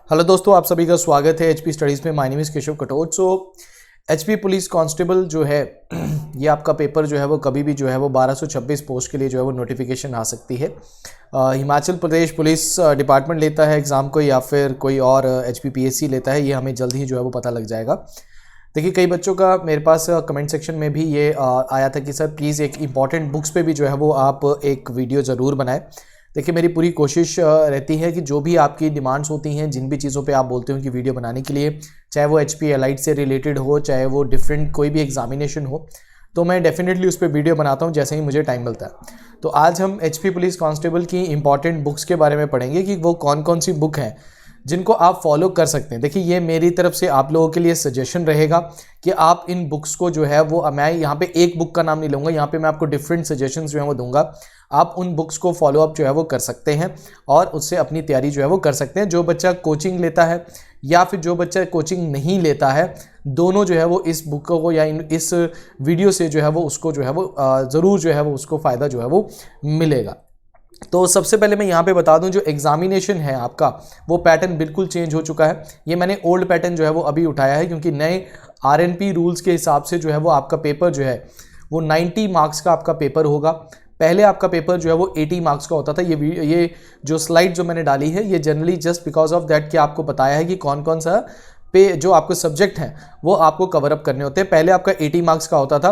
Hello दोस्तों, आप सभी का स्वागत है एचपी स्टडीज़ में। My name is Keshav Katoch. HP police constable जो है ये आपका पेपर जो है वो कभी भी जो है वो 1226 पोस्ट के लिए जो है वो नोटिफिकेशन आ सकती है। हिमाचल प्रदेश पुलिस डिपार्टमेंट लेता है एग्ज़ाम को या फिर कोई और एचपीपीएससी लेता है, ये हमें जल्द ही जो है वो पता लग जाएगा। देखिए, कई बच्चों का मेरे पास कमेंट सेक्शन में भी ये आया था कि सर प्लीज़ एक इंपॉर्टेंट बुक्स पे भी जो है वो आप एक वीडियो ज़रूर बनाएं। देखिए, मेरी पूरी कोशिश रहती है कि जो भी आपकी डिमांड्स होती हैं, जिन भी चीज़ों पे आप बोलते हो कि वीडियो बनाने के लिए, चाहे वो एचपी एलाइड से रिलेटेड हो, चाहे वो डिफरेंट कोई भी एग्जामिनेशन हो, तो मैं डेफिनेटली उस पर वीडियो बनाता हूँ जैसे ही मुझे टाइम मिलता है। तो आज हम एचपी पुलिस कांस्टेबल की इंपॉर्टेंट बुक्स के बारे में पढ़ेंगे कि वो कौन कौन सी बुक हैं जिनको आप फॉलो कर सकते हैं। देखिए, ये मेरी तरफ से आप लोगों के लिए सजेशन रहेगा कि आप इन बुक्स को जो है वो, मैं यहाँ पे एक बुक का नाम नहीं लूँगा, यहाँ पे मैं आपको डिफरेंट सजेशंस जो है वो दूंगा। आप उन बुक्स को फॉलो अप जो है वो कर सकते हैं और उससे अपनी तैयारी जो है वो कर सकते हैं। जो बच्चा कोचिंग लेता है या फिर जो बच्चा कोचिंग नहीं लेता है, दोनों जो है वो इस बुक को या इस वीडियो से जो है वो उसको जो है वो ज़रूर जो है वो उसको फ़ायदा जो है वो मिलेगा। तो सबसे पहले मैं यहाँ पे बता दूं, जो एग्जामिनेशन है आपका वो पैटर्न बिल्कुल चेंज हो चुका है। ये मैंने ओल्ड पैटर्न जो है वो अभी उठाया है क्योंकि नए आरएनपी रूल्स के हिसाब से जो है वो आपका पेपर जो है वो 90 मार्क्स का आपका पेपर होगा। पहले आपका पेपर जो है वो 80 मार्क्स का होता था। ये जो स्लाइड जो मैंने डाली है ये generally just because of that कि आपको बताया है कि कौन कौन सा पे जो आपको सब्जेक्ट हैं वो आपको कवर अप करने होते हैं। पहले आपका 80 मार्क्स का होता था,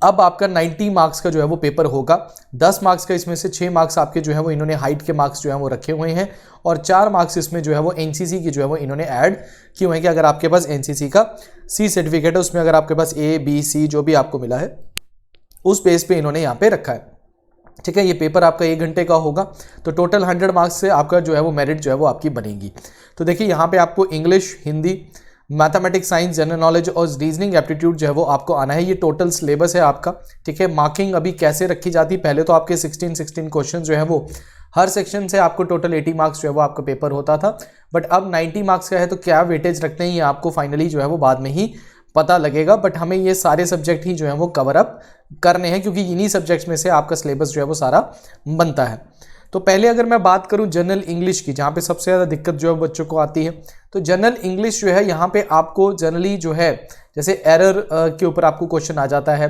अब आपका 90 मार्क्स का जो है वो पेपर होगा। 10 मार्क्स का इसमें से 6 मार्क्स आपके जो है वो इन्होंने हाइट के मार्क्स जो है वो रखे हुए हैं और 4 मार्क्स इसमें जो है वो एनसीसी की जो है वो इन्होंने ऐड किए हुए हैं कि अगर आपके पास एनसीसी का सी सर्टिफिकेट है, उसमें अगर आपके पास ए बी सी जो भी आपको मिला है उस बेस पे इन्होंने यहाँ पे रखा है। ठीक है, ये पेपर आपका 1 घंटे का होगा, तो टोटल 100 मार्क्स से आपका जो है वो मेरिट जो है वो आपकी बनेगी। तो देखिए, यहाँ पे आपको English, Hindi, mathematics, science, general knowledge और रीजनिंग एप्टीट्यूड जो है वो आपको आना है। ये टोटल सिलेबस है आपका। ठीक है, मार्किंग अभी कैसे रखी जाती है, पहले तो आपके 16 क्वेश्चन जो है वो हर सेक्शन से आपको टोटल 80 मार्क्स जो है वो आपका पेपर होता था, बट अब 90 मार्क्स का है। तो क्या वेटेज रखते हैं ये आपको फाइनली जो है वो बाद में ही पता लगेगा, बट हमें ये सारे सब्जेक्ट ही जो है वो कवर अप करने हैं क्योंकि इन्हीं सब्जेक्ट्स में से आपका सिलेबस जो है वो सारा बनता है। तो पहले अगर मैं बात करूं जनरल इंग्लिश की, जहां पे सबसे ज़्यादा दिक्कत जो है बच्चों को आती है, तो जनरल इंग्लिश जो है यहाँ पे आपको जनरली जो है जैसे एरर के ऊपर आपको क्वेश्चन आ जाता है,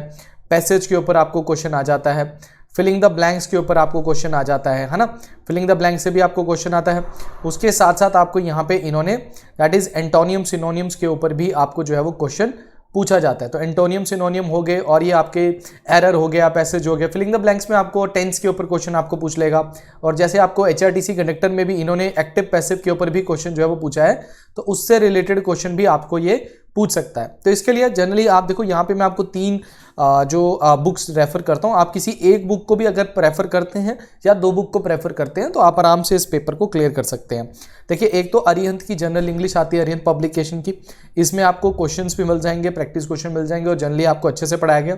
पैसेज के ऊपर आपको क्वेश्चन आ जाता है, फिलिंग द ब्लैंक्स के ऊपर आपको क्वेश्चन आ जाता है ना। फिलिंग द ब्लैंक से भी आपको क्वेश्चन आता है। उसके साथ साथ आपको यहाँ पे इन्होंने दैट इज एंटोनियम सिनोनियम्स के ऊपर भी आपको जो है वो क्वेश्चन पूछा जाता है। तो एंटोनियम सिनोनियम हो गए और ये आपके एरर हो गया, पैसेज हो गया। फिलिंग द ब्लैंक्स में आपको टेंस के ऊपर क्वेश्चन आपको पूछ लेगा, और जैसे आपको एचआरटीसी कंडक्टर में भी इन्होंने एक्टिव पैसिव के ऊपर भी क्वेश्चन जो है वो पूछा है, तो उससे रिलेटेड क्वेश्चन भी आपको ये पूछ सकता है। तो इसके लिए जनरली आप देखो, यहाँ पे मैं आपको 3 बुक्स रेफर करता हूँ। आप किसी एक बुक को भी अगर प्रेफर करते हैं या 2 बुक को प्रेफर करते हैं तो आप आराम से इस पेपर को क्लियर कर सकते हैं। देखिए, एक तो अरिहंत की जनरल इंग्लिश आती है, अरिहंत पब्लिकेशन की। इसमें आपको क्वेश्चंस भी मिल जाएंगे, प्रैक्टिस क्वेश्चन मिल जाएंगे और जनरली आपको अच्छे से पढ़ाया गया।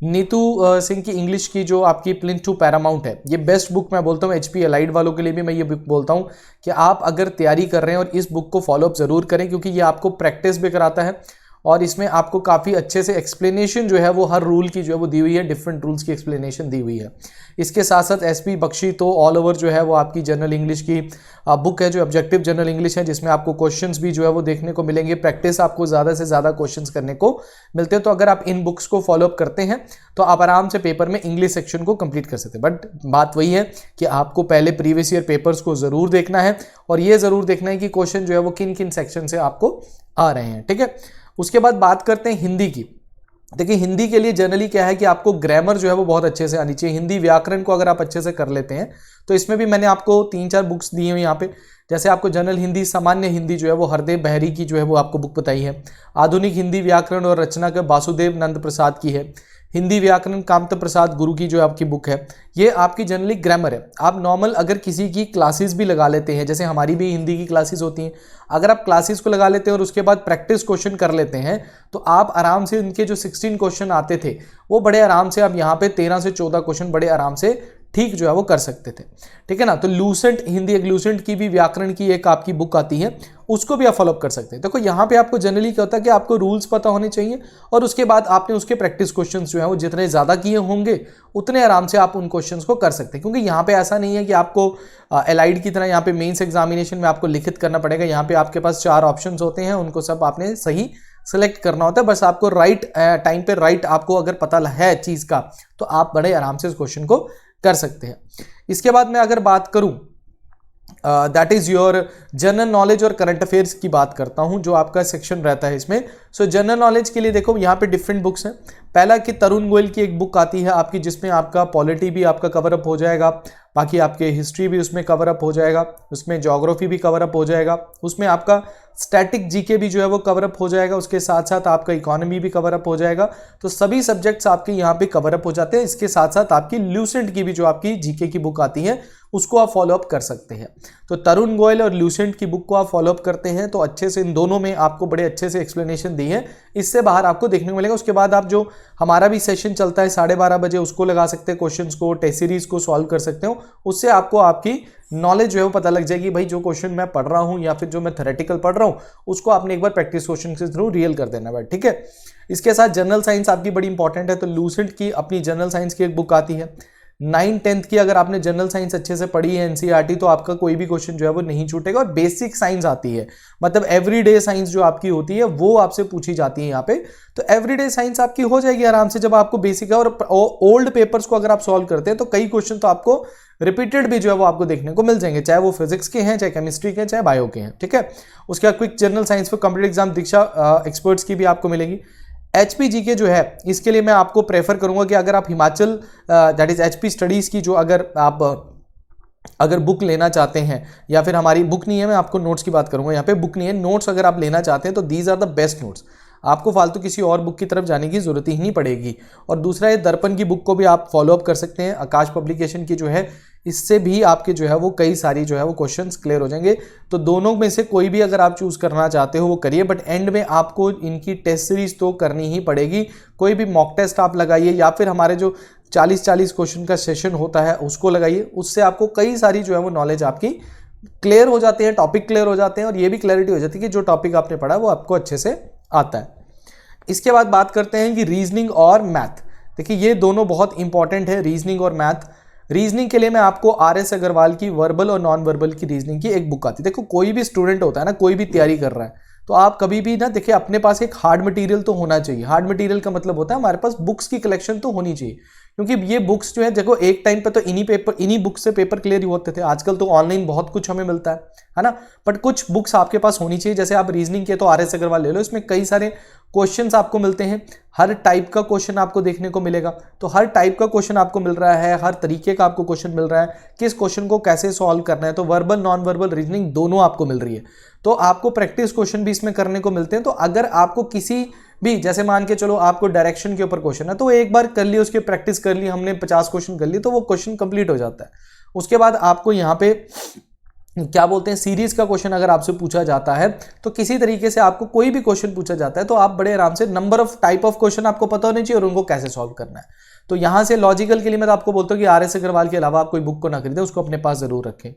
नीतू सिंह की इंग्लिश की जो आपकी प्लिंथ टू पैरामाउंट है, ये बेस्ट बुक मैं बोलता हूँ। एचपी एलाइड वालों के लिए भी मैं ये बुक बोलता हूँ कि आप अगर तैयारी कर रहे हैं और इस बुक को फॉलोअप जरूर करें, क्योंकि ये आपको प्रैक्टिस भी कराता है और इसमें आपको काफ़ी अच्छे से एक्सप्लेनेशन जो है वो हर रूल की जो है वो दी हुई है, डिफरेंट रूल्स की एक्सप्लेनेशन दी हुई है। इसके साथ साथ एसपी बख्शी तो ऑल ओवर जो है वो आपकी जनरल इंग्लिश की बुक है, जो ऑब्जेक्टिव जनरल इंग्लिश है, जिसमें आपको क्वेश्चंस भी जो है वो देखने को मिलेंगे, प्रैक्टिस आपको ज़्यादा से ज़्यादा क्वेश्चंस करने को मिलते हैं। तो अगर आप इन बुक्स को फॉलोअप करते हैं तो आप आराम से पेपर में इंग्लिश सेक्शन को कंप्लीट कर सकते हैं। बट बात वही है कि आपको पहले प्रीवियस ईयर पेपर्स को ज़रूर देखना है और ये ज़रूर देखना है कि क्वेश्चन जो है वो किन किन सेक्शन से आपको आ रहे हैं। ठीक है, उसके बाद बात करते हैं हिंदी की। देखिए, हिंदी के लिए जनरली क्या है कि आपको ग्रामर जो है वो बहुत अच्छे से आनी चाहिए। हिंदी व्याकरण को अगर आप अच्छे से कर लेते हैं तो इसमें भी मैंने आपको 3-4 बुक्स दी हुई यहाँ पे। जैसे आपको जनरल हिंदी, सामान्य हिंदी जो है वो हरदेव बहरी की जो है वो आपको बुक बताई है। आधुनिक हिंदी व्याकरण और रचना के वासुदेव नंद प्रसाद की है। हिंदी व्याकरण कामत प्रसाद गुरु की जो आपकी बुक है, ये आपकी जनरली ग्रामर है। आप नॉर्मल अगर किसी की क्लासेस भी लगा लेते हैं, जैसे हमारी भी हिंदी की क्लासेस होती हैं, अगर आप क्लासेस को लगा लेते हैं और उसके बाद प्रैक्टिस क्वेश्चन कर लेते हैं तो आप आराम से उनके जो 16 क्वेश्चन आते थे वो बड़े आराम से आप यहाँ पे 13 से 14 क्वेश्चन बड़े आराम से ठीक जो है वो कर सकते थे। ठीक है ना। तो लूसेंट हिंदी, एक लूसेंट की भी व्याकरण की एक आपकी बुक आती है, उसको भी आप फॉलोअप कर सकते हैं। देखो यहाँ पे आपको जनरली क्या होता है कि आपको रूल्स पता होने चाहिए और उसके बाद आपने उसके प्रैक्टिस क्वेश्चंस जो है वो जितने ज़्यादा किए होंगे उतने आराम से आप उन क्वेश्चंस को कर सकते हैं, क्योंकि यहाँ पे ऐसा नहीं है कि आपको एलाइड की तरह यहाँ पे मेंस एग्जामिनेशन में आपको लिखित करना पड़ेगा। यहाँ पे आपके पास 4 ऑप्शन होते हैं, उनको सब आपने सही सेलेक्ट करना होता है। बस आपको राइट टाइम पे राइट आपको अगर पता है चीज़ का तो आप बड़े आराम से इस क्वेश्चन को कर सकते हैं। इसके बाद मैं अगर बात करूँ that is your general knowledge और करंट अफेयर्स की बात करता हूं, जो आपका सेक्शन रहता है इसमें। सो जनरल नॉलेज के लिए देखो यहाँ पे डिफरेंट बुक्स हैं। पहला कि तरुण गोयल की एक बुक आती है आपकी, जिसमें आपका पॉलिटी भी आपका कवर अप हो जाएगा, बाकी आपके हिस्ट्री भी उसमें कवर अप हो जाएगा, उसमें ज्योग्राफी भी कवर अप हो जाएगा, उसमें आपका स्टैटिक जीके भी जो है वो कवर अप हो जाएगा, उसके साथ साथ आपका इकोनॉमी भी कवर अप हो जाएगा। तो सभी सब्जेक्ट्स आपके यहाँ पे कवर अप हो जाते हैं। इसके साथ साथ आपकी ल्यूसेंट की भी जो आपकी जीके की बुक आती है उसको आप फॉलो अप कर सकते हैं। तो तरुण गोयल और ल्यूसेंट की बुक को आप फॉलो अप करते हैं तो अच्छे से इन दोनों में आपको बड़े अच्छे से एक्सप्लेनेशन दी है, इससे बाहर आपको देखने को मिलेगा। उसके बाद आप जो हमारा भी सेशन चलता है 12:30 बजे, उसको लगा सकते हैं, क्वेश्चंस को टेस्ट सीरीज को सॉल्व कर सकते हो। उससे आपको आपकी नॉलेज जो है वो पता लग जाएगी, भाई जो क्वेश्चन मैं पढ़ रहा हूँ या फिर जो मैं थ्योरेटिकल पढ़ रहा हूँ उसको आपने एक बार प्रैक्टिस क्वेश्चन के थ्रू रियल कर देना है, ठीक है। इसके साथ जनरल साइंस आपकी बड़ी इंपॉर्टेंट है, तो ल्यूसेंट की अपनी जनरल साइंस की एक बुक आती है। 9th-10th की अगर आपने जनरल साइंस अच्छे से पढ़ी है एनसीईआरटी, तो आपका कोई भी क्वेश्चन जो है वो नहीं छूटेगा। और बेसिक साइंस आती है, मतलब एवरीडे साइंस जो आपकी होती है वो आपसे पूछी जाती है यहाँ पे। तो एवरीडे साइंस आपकी हो जाएगी आराम से जब आपको बेसिक है। और ओल्ड पेपर्स को अगर आप सॉल्व करते हैं तो कई क्वेश्चन तो आपको रिपीटेड भी जो है वो आपको देखने को मिल जाएंगे, चाहे वो फिजिक्स के हैं, चाहे केमिस्ट्री के हैं, चाहे बायो के हैं, ठीक है। उसके बाद quick general science for competitive exam Diksha experts की भी आपको मिलेगी। एचपी के जो है इसके लिए मैं आपको प्रेफर करूंगा कि अगर आप Himachal that is HP studies की जो अगर बुक लेना चाहते हैं, या फिर हमारी बुक नहीं है, मैं आपको नोट्स की बात करूंगा, यहाँ पे बुक नहीं है, नोट्स अगर आप लेना चाहते हैं तो these are the best notes. आपको फालतू किसी और बुक की तरफ जाने की जरूरत ही नहीं पड़ेगी। और दूसरा ये दर्पण की बुक को भी आप फॉलो अप कर सकते हैं, आकाश पब्लिकेशन की जो है, इससे भी आपके जो है वो कई सारी जो है वो क्वेश्चंस क्लियर हो जाएंगे। तो दोनों में से कोई भी अगर आप चूज करना चाहते हो वो करिए, बट एंड में आपको इनकी टेस्ट सीरीज तो करनी ही पड़ेगी। कोई भी मॉक टेस्ट आप लगाइए या फिर हमारे जो 40-40 क्वेश्चन का सेशन होता है उसको लगाइए, उससे आपको कई सारी जो है वो नॉलेज आपकी क्लियर हो जाती है, टॉपिक क्लियर हो जाते हैं, और ये भी क्लैरिटी हो जाती है कि जो टॉपिक आपने पढ़ा वो आपको अच्छे से आता है। इसके बाद बात करते हैं कि रीजनिंग और मैथ। देखिए ये दोनों बहुत इंपॉर्टेंट है, रीजनिंग और मैथ। रीजनिंग के लिए मैं आपको आर.एस. अग्रवाल की वर्बल और नॉन वर्बल की रीजनिंग की एक बुक आती है। देखो कोई भी स्टूडेंट होता है ना, कोई भी तैयारी कर रहा है, तो आप कभी भी ना देखिए अपने पास एक हार्ड मटेरियल तो होना चाहिए। हार्ड मटेरियल का मतलब होता है हमारे पास बुक्स की कलेक्शन तो होनी चाहिए, क्योंकि ये बुक्स जो है देखो एक टाइम पे तो इन्हीं बुक्स से पेपर क्लियर ही होते थे। आजकल तो ऑनलाइन बहुत कुछ हमें मिलता है ना, बट कुछ बुक्स आपके पास होनी चाहिए। जैसे आप रीजनिंग के तो आर.एस. अग्रवाल ले लो, इसमें कई सारे क्वेश्चंस आपको मिलते हैं, हर टाइप का क्वेश्चन आपको देखने को मिलेगा। तो हर टाइप का क्वेश्चन आपको मिल रहा है, हर तरीके का आपको क्वेश्चन मिल रहा है, किस क्वेश्चन को कैसे सॉल्व करना है। तो वर्बल नॉन वर्बल रीजनिंग दोनों आपको मिल रही है, तो आपको प्रैक्टिस क्वेश्चन भी इसमें करने को मिलते हैं। तो अगर आपको किसी भी, जैसे मान के चलो आपको डायरेक्शन के ऊपर क्वेश्चन है, तो एक बार कर लिए, उसकी प्रैक्टिस कर ली, हमने 50 क्वेश्चन कर लिए, तो वो क्वेश्चन कंप्लीट हो जाता है। उसके बाद आपको यहाँ पे क्या बोलते हैं, सीरीज का क्वेश्चन अगर आपसे पूछा जाता है, तो किसी तरीके से आपको कोई भी क्वेश्चन पूछा जाता है तो आप बड़े आराम से number of type of question आपको पता होने चाहिए और उनको कैसे सॉल्व करना है। तो यहां से लॉजिकल के लिए मैं तो आपको बोलता हूं कि आर.एस. अग्रवाल के अलावा आप कोई बुक को ना खरीदें, उसको अपने पास जरूर रखें।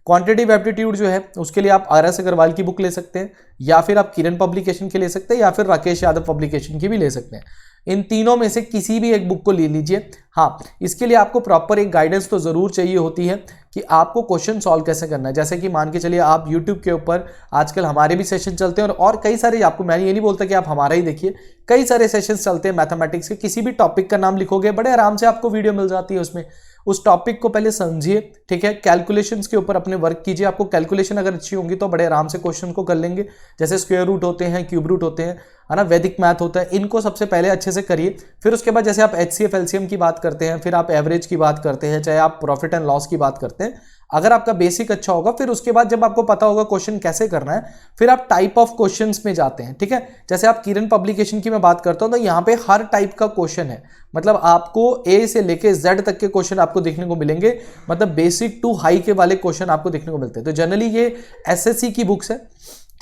क्वांटिटेटिव एप्टीट्यूड जो है उसके लिए आप आर.एस. अग्रवाल की बुक ले सकते हैं, या फिर आप किरण पब्लिकेशन की ले सकते हैं, या फिर राकेश यादव पब्लिकेशन की भी ले सकते हैं। इन तीनों में से किसी भी एक बुक को ले लीजिए। हाँ, इसके लिए आपको प्रॉपर एक गाइडेंस तो जरूर चाहिए होती है कि आपको क्वेश्चन सॉल्व कैसे करना है। जैसे कि मान के चलिए आप YouTube के ऊपर आजकल हमारे भी सेशन चलते हैं, और कई सारे, आपको मैं ये नहीं बोलता कि आप हमारा ही देखिए, कई सारे सेशंस चलते हैं मैथमेटिक्स के। किसी भी टॉपिक का नाम लिखोगे बड़े आराम से आपको वीडियो मिल जाती है उसमें। उस टॉपिक को पहले समझिए, ठीक है, कैलकुलेशंस के ऊपर अपने वर्क कीजिए। आपको कैलकुलेशन अगर अच्छी होंगी तो बड़े आराम से क्वेश्चन को कर लेंगे। जैसे स्क्वायर रूट होते हैं, क्यूब रूट होते हैं, है ना, वैदिक मैथ होता है, इनको सबसे पहले अच्छे से करिए। फिर उसके बाद जैसे आप HCF LCM की बात करते हैं, फिर आप एवरेज की बात करते हैं, चाहे आप प्रॉफिट एंड लॉस की बात करते हैं, अगर आपका बेसिक अच्छा होगा, फिर उसके बाद जब आपको पता होगा क्वेश्चन कैसे करना है, फिर आप टाइप ऑफ क्वेश्चंस में जाते हैं, ठीक है। जैसे आप किरण पब्लिकेशन की मैं बात करता हूं, तो यहाँ पे हर टाइप का क्वेश्चन है, मतलब आपको A से लेके Z तक के क्वेश्चन आपको देखने को मिलेंगे, मतलब बेसिक टू हाई के वाले क्वेश्चन आपको देखने को मिलते हैं। तो जनरली ये SSC की बुक्स है,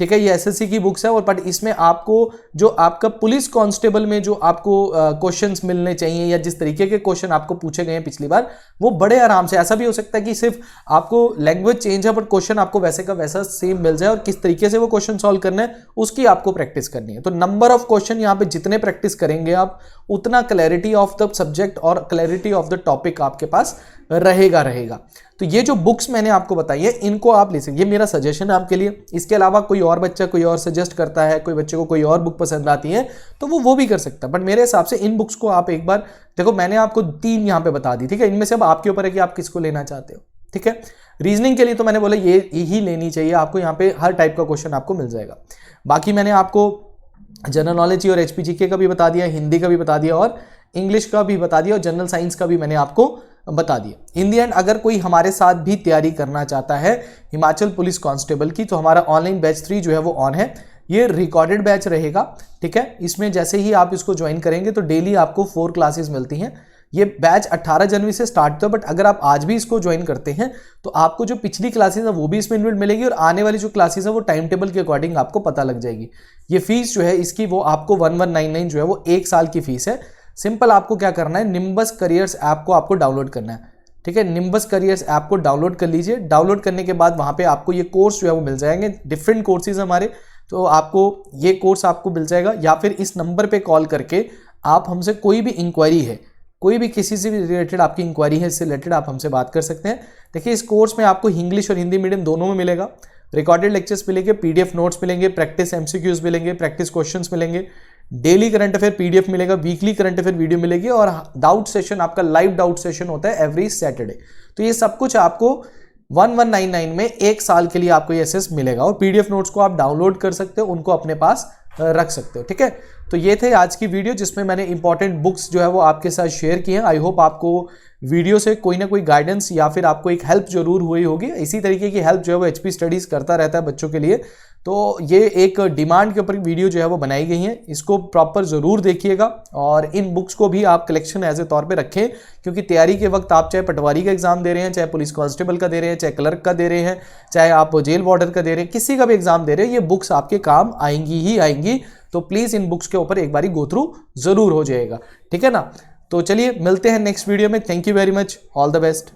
ठीक है, ये एसएससी की बुक्स है और बट इसमें आपको जो आपका पुलिस कांस्टेबल में जो आपको क्वेश्चंस मिलने चाहिए या जिस तरीके के क्वेश्चन आपको पूछे गए हैं पिछली बार, वो बड़े आराम से, ऐसा भी हो सकता है कि सिर्फ आपको लैंग्वेज चेंज है बट क्वेश्चन आपको वैसे का वैसा सेम मिल जाए और किस तरीके से वो क्वेश्चन सॉल्व करना है उसकी आपको प्रैक्टिस करनी है। तो नंबर ऑफ क्वेश्चन यहाँ पे जितने प्रैक्टिस करेंगे आप, उतना क्लैरिटी ऑफ द सब्जेक्ट और क्लैरिटी ऑफ द टॉपिक आपके पास रहेगा। तो ये जो बुक्स मैंने आपको बताई है इनको आप ले सकते, ये मेरा सजेशन है आपके लिए। इसके अलावा कोई और बच्चा कोई और सजेस्ट करता है, कोई बच्चे को कोई और बुक पसंद आती है तो वो भी कर सकता है, बट मेरे हिसाब से इन बुक्स को आप एक बार देखो, मैंने आपको 3 यहाँ पे बता दी, ठीक है, इनमें से अब आपके ऊपर है कि आप किसको लेना चाहते हो, ठीक है। रीजनिंग के लिए तो मैंने बोला ये ही लेनी चाहिए आपको, यहाँ पे हर टाइप का क्वेश्चन आपको मिल जाएगा। बाकी मैंने आपको जनरल नॉलेज और HPGK का भी बता दिया, हिंदी का भी बता दिया और इंग्लिश का भी बता दिया और जनरल साइंस का भी मैंने आपको बता दिया। इन दी एंड अगर कोई हमारे साथ भी तैयारी करना चाहता है हिमाचल पुलिस कांस्टेबल की, तो हमारा ऑनलाइन बैच 3 जो है वो ऑन है। ये रिकॉर्डेड बैच रहेगा, ठीक है। इसमें जैसे ही आप इसको ज्वाइन करेंगे तो डेली आपको 4 क्लासेस मिलती हैं। ये बैच 18 जनवरी से स्टार्ट था, बट अगर आप आज भी इसको ज्वाइन करते हैं तो आपको जो पिछली क्लासेस है वो भी इसमें इनविट मिलेगी और आने वाली जो क्लासेस है वो टाइम टेबल के अकॉर्डिंग आपको पता लग जाएगी। ये फीस जो है इसकी वो आपको 1199 जो है वो 1 साल की फीस है। सिंपल आपको क्या करना है, निम्बस करियर्स ऐप को आपको डाउनलोड करना है, ठीक है। निम्बस करियर्स ऐप को डाउनलोड कर लीजिए। डाउनलोड करने के बाद वहाँ पे आपको ये कोर्स जो है वो मिल जाएंगे, डिफरेंट कोर्सेज हमारे, तो आपको ये कोर्स आपको मिल जाएगा। या फिर इस नंबर पे कॉल करके आप हमसे कोई भी इंक्वायरी है, कोई भी किसी से भी रिलेटेड आपकी इंक्वायरी है, इससे रिलेटेड आप हमसे बात कर सकते हैं। देखिए इस कोर्स में आपको इंग्लिश और हिंदी मीडियम दोनों में मिलेगा। रिकॉर्डेड लेक्चर्स मिलेंगे, PDF नोट्स मिलेंगे, प्रैक्टिस MCQs मिलेंगे, प्रैक्टिस क्वेश्चंस मिलेंगे, डेली करंट अफेयर PDF मिलेगा, वीकली करंट अफेयर वीडियो मिलेगी और डाउट सेशन आपका लाइव डाउट सेशन होता है एवरी सैटरडे। तो ये सब कुछ आपको 1199 में 1 साल के लिए आपको ये एक्सेस मिलेगा और PDF नोट्स को आप डाउनलोड कर सकते हो, उनको अपने पास रख सकते हो, ठीक है। तो ये थे आज की वीडियो जिसमें मैंने इंपॉर्टेंट बुक्स जो है वो आपके साथ शेयर किए हैं। आई होप आपको वीडियो से कोई ना कोई गाइडेंस या फिर आपको एक हेल्प जरूर हुई होगी। इसी तरीके की हेल्प जो है वो HP स्टडीज़ करता रहता है बच्चों के लिए, तो ये एक डिमांड के ऊपर वीडियो जो है वो बनाई गई है, इसको प्रॉपर ज़रूर देखिएगा और इन बुक्स को भी आप कलेक्शन एज ए तौर पे रखें, क्योंकि तैयारी के वक्त आप चाहे पटवारी का एग्जाम दे रहे हैं, चाहे पुलिस कांस्टेबल का दे रहे हैं, चाहे क्लर्क का दे रहे हैं, चाहे आप जेल वार्डर का दे रहे हैं, किसी का भी एग्जाम दे रहे हैं, ये बुक्स आपके काम आएंगी ही आएंगी। तो प्लीज़ इन बुक्स के ऊपर एक बारी गो थ्रू ज़रूर हो जाएगा, ठीक है ना। तो चलिए मिलते हैं नेक्स्ट वीडियो में। Thank you very much, all the best.